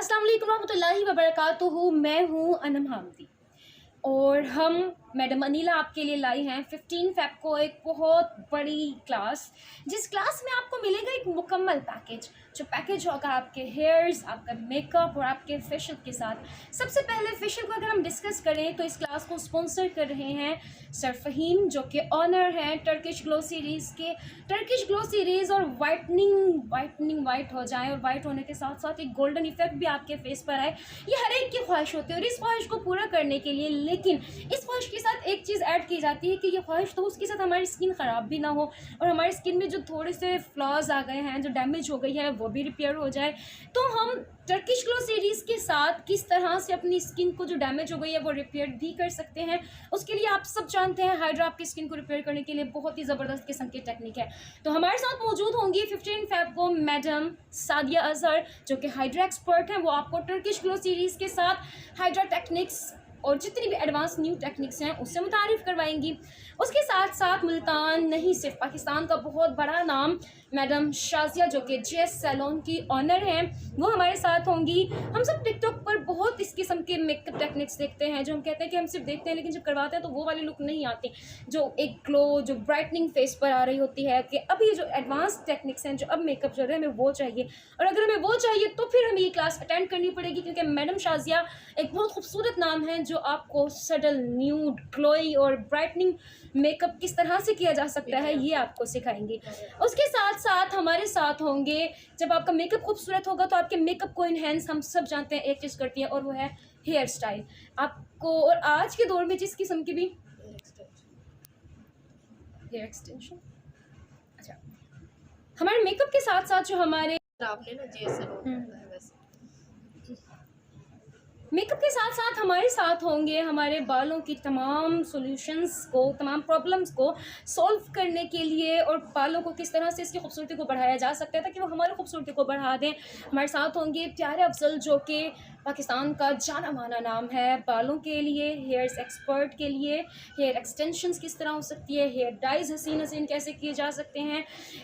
अस्सलाम वालेकुम रहमतुल्लाहि व बरकातुहू। मैं हूँ अनम हामदी और हम मैडम अनीला आपके लिए लाई हैं 15 फ़ेब को एक बहुत बड़ी क्लास, जिस क्लास में आपको मिलेगा एक मुकम्मल पैकेज। जो पैकेज होगा आपके हेयर्स, आपका मेकअप और आपके फेशियल के साथ। सबसे पहले फेशियल को अगर हम डिस्कस करें तो इस क्लास को स्पॉन्सर कर रहे हैं सर फ़हीम, जो कि ऑनर हैं टर्किश ग्लो सीरीज़ के। टर्किश ग्लो सीरीज़ और वाइटनिंग वाइट हो जाए और वाइट होने के साथ साथ एक गोल्डन इफेक्ट भी आपके फेस पर आए, ये हर एक की ख्वाहिश होती है। और इस ख्वाहिश को पूरा करने के लिए लेकिन इस ख्वाहिश के साथ एक चीज़ ऐड की जाती है कि ये ख्वाहिश तो उसके साथ हमारी स्किन ख़राब भी ना हो और हमारी स्किन में जो थोड़े से फ्लॉज आ गए हैं, जो डैमेज हो गई है, वो भी रिपेयर हो जाए। तो हम टर्किश ग्लो सीरीज़ के साथ किस तरह से अपनी स्किन को जो डैमेज हो गई है वो रिपेयर भी कर सकते हैं। उसके लिए आप सब जानते हैं हाइड्रा आपकी स्किन को रिपेयर करने के लिए बहुत ही ज़बरदस्त किस्म की टेक्निक है। तो हमारे साथ मौजूद होंगी 15 फ़ेब को मैडम सादिया अजहर, जो कि हाइड्रा एक्सपर्ट हैं। वो आपको टर्किश ग्लो सीरीज़ के साथ हाइड्रा टेक्निक्स और जितनी भी एडवांस न्यू टेक्निक्स हैं उससे मुतारिफ़ करवाएंगी। उसके साथ साथ मुल्तान नहीं सिर्फ पाकिस्तान का बहुत बड़ा नाम मैडम शाजिया, जो कि जेएस सैलून की ऑनर हैं, वो हमारे साथ होंगी। हम सब टिकटॉक पर बहुत इस किस्म के मेकअप टेक्निक्स देखते हैं, जो हम कहते हैं कि हम सिर्फ देखते हैं लेकिन जब करवाते हैं तो वो वाली लुक नहीं आती, जो एक ग्लो, जो ब्राइटनिंग फेस पर आ रही होती है। कि अभी जो एडवांस टेक्निक्स हैं, जो अब मेकअप चल रहे हैं, हमें वो चाहिए। और अगर हमें वो चाहिए तो फिर हमें ये क्लास अटेंड करनी पड़ेगी, क्योंकि मैडम शाजिया एक बहुत खूबसूरत नाम है जो आपको सडल, न्यूड, ग्लोई और ब्राइटनिंग मेकअप किस तरह से किया जा सकता है ये आपको सिखाएंगे। उसके साथ साथ हमारे साथ होंगे, जब आपका मेकअप खूबसूरत होगा तो आपके मेकअप को इन्हेंस हम सब जानते हैं एक चीज़ करती है, और वो है हेयर स्टाइल आपको। और आज के दौर में जिस किस्म की भी हेयर एक्सटेंशन, अच्छा, हमारे मेकअप के साथ साथ जो हमारे मेकअप के साथ साथ हमारे साथ होंगे हमारे बालों की तमाम सॉल्यूशंस को, तमाम प्रॉब्लम्स को सॉल्व करने के लिए, और बालों को किस तरह से इसकी खूबसूरती को बढ़ाया जा सकता है ताकि वो हमारी खूबसूरती को बढ़ा दें। हमारे साथ होंगे प्यारे अफजल, जो कि पाकिस्तान का जाना माना नाम है बालों के लिए, हेयर्स एक्सपर्ट के लिए। हेयर एक्सटेंशंस किस तरह हो सकती है, हेयर डाइज हसीन हसीन कैसे किए जा सकते हैं,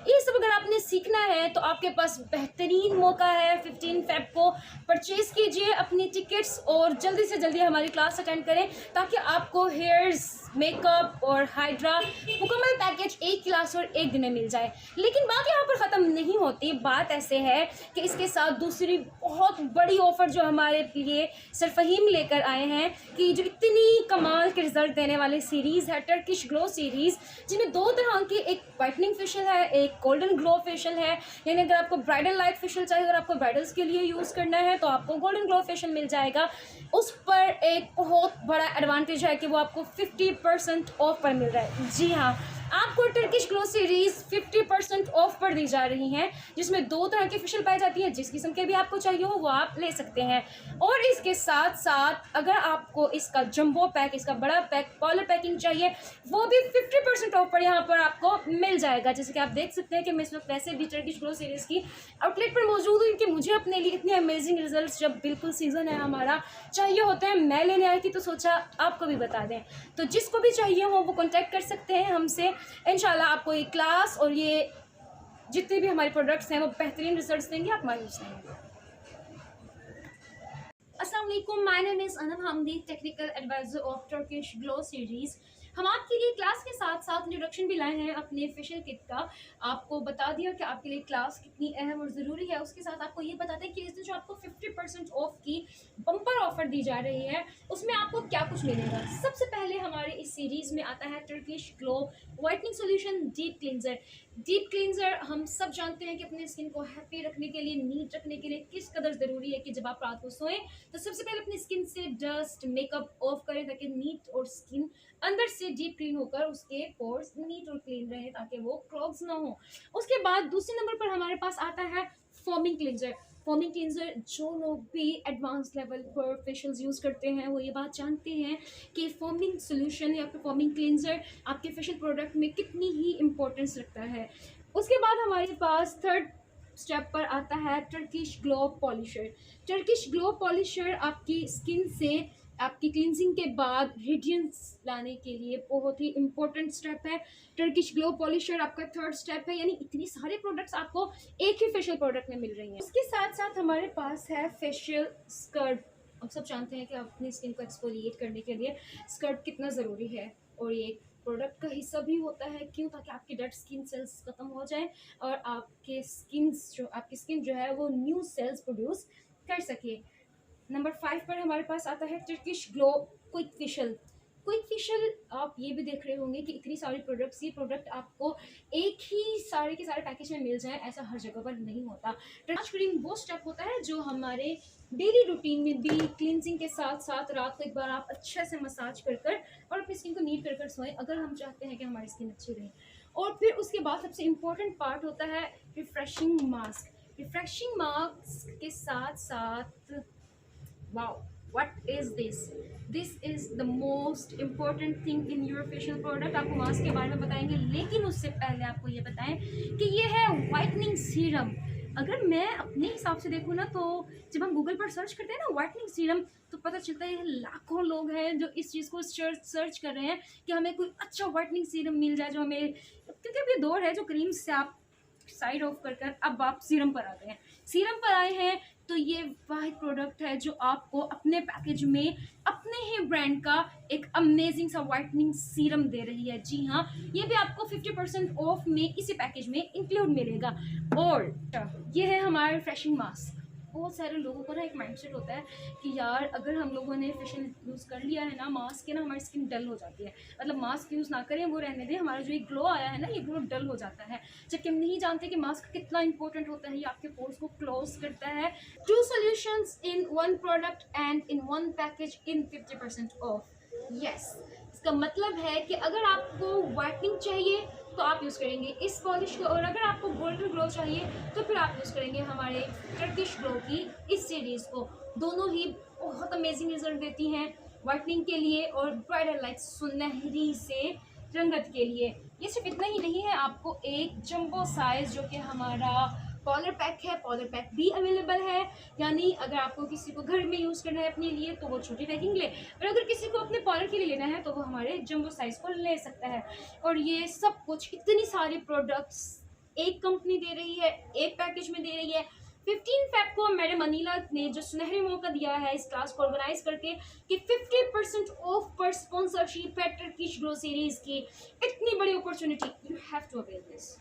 ये सब अगर आपने सीखना है तो आपके पास बेहतरीन मौका है। 15 फ़ेब को परचेज़ कीजिए अपनी टिकट्स और जल्दी से जल्दी हमारी क्लास अटेंड करें ताकि आपको हेयर्स, मेकअप और हाइड्रा मुकम्मल पैकेज एक क्लास और एक दिन में मिल जाए। लेकिन बात यहाँ पर ख़त्म नहीं होती। बात ऐसे है कि इसके साथ दूसरी बहुत बड़ी ऑफ़र जो हमारे लिए सर फ़हीम लेकर आए हैं, कि जो इतनी कमाल के रिज़ल्ट देने वाली सीरीज़ है टर्किश ग्लो सीरीज़, जिनमें दो तरह की, एक वाइटनिंग फेशियल है, एक गोल्डन ग्लो फेशियल है। यानी अगर आपको ब्राइडल लाइट फेशियल चाहिए, अगर आपको ब्राइडल्स के लिए यूज़ करना है तो आपको गोल्डन ग्लो फेशियल मिल जाएगा। उस पर एक बहुत बड़ा एडवांटेज है कि वो आपको 50% ऑफ पर मिल रहा है। जी हाँ, आपको टर्किश ग्लो सीरीज़ 50% ऑफ पर दी जा रही हैं, जिसमें दो तरह की फेशियल पाई जाती है। जिस किस्म के भी आपको चाहिए हो वो आप ले सकते हैं। और इसके साथ साथ अगर आपको इसका जंबो पैक, इसका बड़ा पैक, पॉलर पैकिंग चाहिए, वो भी 50% ऑफ पर यहाँ पर आपको मिल जाएगा। जैसे कि आप देख सकते हैं कि मैं इस वक्त वैसे भी टर्किश ग्लो सीरीज़ की आउटलेट पर मौजूद हूँ, कि मुझे अपने लिए इतने अमेजिंग रिजल्ट, जब बिल्कुल सीज़न है हमारा, चाहिए होते हैं। मैं लेने आई थी तो सोचा आपको भी बता दें। तो जिसको भी चाहिए हो वो कॉन्टैक्ट कर सकते हैं हमसे। इंशाल्लाह आपको ये क्लास और ये जितने भी हमारे प्रोडक्ट्स हैं वो बेहतरीन रिजल्ट्स देंगे, आप मायूस नहीं होंगे। अस्सलाम वालेकुम, my name is Anam Hamdi, technical advisor of Turkish glow series. हम आपके लिए क्लास के साथ साथ इंट्रोडक्शन भी लाए हैं अपने फेशियल किट का। आपको बता दिया कि आपके लिए क्लास कितनी अहम और ज़रूरी है। उसके साथ आपको ये बताते हैं कि इस दिन जो आपको 50% ऑफ की बम्पर ऑफर दी जा रही है उसमें आपको क्या कुछ मिलेगा। सबसे पहले हमारे इस सीरीज़ में आता है Turkish glow whitening solution deep cleanser. Deep cleanser हम सब जानते हैं कि अपने स्किन को हैप्पी रखने के लिए, नीट रखने के लिए किस कदर ज़रूरी है कि जब आप रात को सोएं तो सबसे पहले अपनी स्किन से डस्ट, मेकअप ऑफ करें ताकि नीट और स्किन अंदर से डीप क्लीन होकर उसके पोर्स नीट और क्लीन रहे, ताकि वो क्लॉग्स ना हो। उसके बाद दूसरे नंबर पर हमारे पास आता है फोमिंग क्लींजर। फोमिंग क्लींजर, जो लोग भी एडवांस लेवल पर फेशियल्स यूज़ करते हैं वो ये बात जानते हैं कि फोमिंग सोल्यूशन या फिर फोमिंग क्लींजर आपके फेशियल प्रोडक्ट में कितनी ही इम्पोर्टेंस रखता है। उसके बाद हमारे पास थर्ड स्टेप पर आता है Turkish glow polisher. Turkish glow polisher आपकी स्किन से आपकी क्लिनजिंग के बाद रेडियंस लाने के लिए बहुत ही इंपॉर्टेंट स्टेप है। टर्किश ग्लो पॉलिशर आपका थर्ड स्टेप है। यानी इतनी सारे प्रोडक्ट्स आपको एक ही फेशियल प्रोडक्ट में मिल रही हैं। उसके साथ साथ हमारे पास है फेशियल स्कर्ब। आप सब जानते हैं कि अपनी स्किन को एक्सफोलिएट करने के लिए स्कर्ब कितना ज़रूरी है, और ये प्रोडक्ट का हिस्सा भी होता है। क्यों? ताकि आपके डेड स्किन सेल्स खत्म हो जाएं और आपकी स्किन जो है वो न्यू सेल्स प्रोड्यूस कर सके। नंबर 5 पर हमारे पास आता है Turkish glow quick facial. Quick facial आप ये भी देख रहे होंगे कि इतनी सारी प्रोडक्ट्स, ये प्रोडक्ट आपको एक ही सारे के सारे पैकेज में मिल जाए, ऐसा हर जगह पर नहीं होता। टच क्रीम वो स्टेप होता है जो हमारे डेली रूटीन में भी क्लिनजिंग के साथ साथ रात को एक बार आप अच्छे से मसाज कर और अपनी स्किन को नीट कर सोएं, अगर हम चाहते हैं कि हमारी स्किन अच्छी रहे। और फिर उसके बाद सबसे इम्पोर्टेंट पार्ट होता है रिफ्रेशिंग मास्क। रिफ्रेशिंग मास्क के साथ साथ wow, what is this? This is the most important thing in your facial product। आपको मास्क के बारे में बताएंगे, लेकिन उससे पहले आपको ये बताएं कि ये है वाइटनिंग सीरम। अगर मैं अपने हिसाब से देखूँ ना, तो जब हम गूगल पर सर्च करते हैं ना वाइटनिंग सीरम, तो पता चलता है लाखों लोग हैं जो इस चीज़ को सर्च कर रहे हैं कि हमें कोई अच्छा वाइटनिंग सीरम मिल जाए जो हमें, क्योंकि अभी दौर है जो क्रीम से आप साइड ऑफ कर अब आप सीरम पर आते हैं। सीरम पर आए हैं तो ये वाहिद प्रोडक्ट है जो आपको अपने पैकेज में अपने ही ब्रांड का एक अमेजिंग सा वाइटनिंग सीरम दे रही है। जी हाँ, ये भी आपको 50% ऑफ में इसी पैकेज में इंक्लूड मिलेगा। और ये है हमारा रिफ्रेशिंग मास्क। बहुत सारे लोगों को ना एक माइंडसेट होता है कि यार अगर हम लोगों ने फेशियल यूज़ कर लिया है ना मास्क के, ना हमारी स्किन डल हो जाती है, मतलब मास्क यूज़ ना करें, वो रहने दें, हमारा जो ये ग्लो आया है ना ये ग्लो डल हो जाता है। जबकि हम नहीं जानते कि मास्क कितना इंपॉर्टेंट होता है, ये आपके पोर्स को क्लोज करता है। 2 solutions in 1 product and in 1 package in 50% of. Yes, इसका मतलब है कि अगर आपको वाइटनिंग चाहिए तो आप यूज़ करेंगे इस पॉलिश को, और अगर आपको गोल्डन ग्लो चाहिए तो फिर आप यूज़ करेंगे हमारे टर्किश ग्लो की इस सीरीज़ को। दोनों ही बहुत अमेजिंग रिजल्ट देती हैं वाइटनिंग के लिए और ब्राइडल लाइट सुनहरी से रंगत के लिए। ये सिर्फ इतना ही नहीं है, आपको एक जंबो साइज़ जो कि हमारा पॉलर पैक है, पॉलर पैक भी अवेलेबल है। यानी अगर आपको किसी को घर में यूज़ करना है अपने लिए तो वो छोटी पैकिंग ले, और अगर किसी को अपने पॉलर के लिए लेना है तो वो हमारे जंबो साइज़ को ले सकता है। और ये सब कुछ, इतनी सारी प्रोडक्ट्स एक कंपनी दे रही है, एक पैकेज में दे रही है। 15 फेब को मैडम अनीला ने जो सुनहरी मौका दिया है इस क्लास को ऑर्गेनाइज करके कि 50% ऑफ पर स्पॉन्सरशिप है टर्किश ग्लो सीरीज की। इतनी बड़ी opportunity, you have to avail this.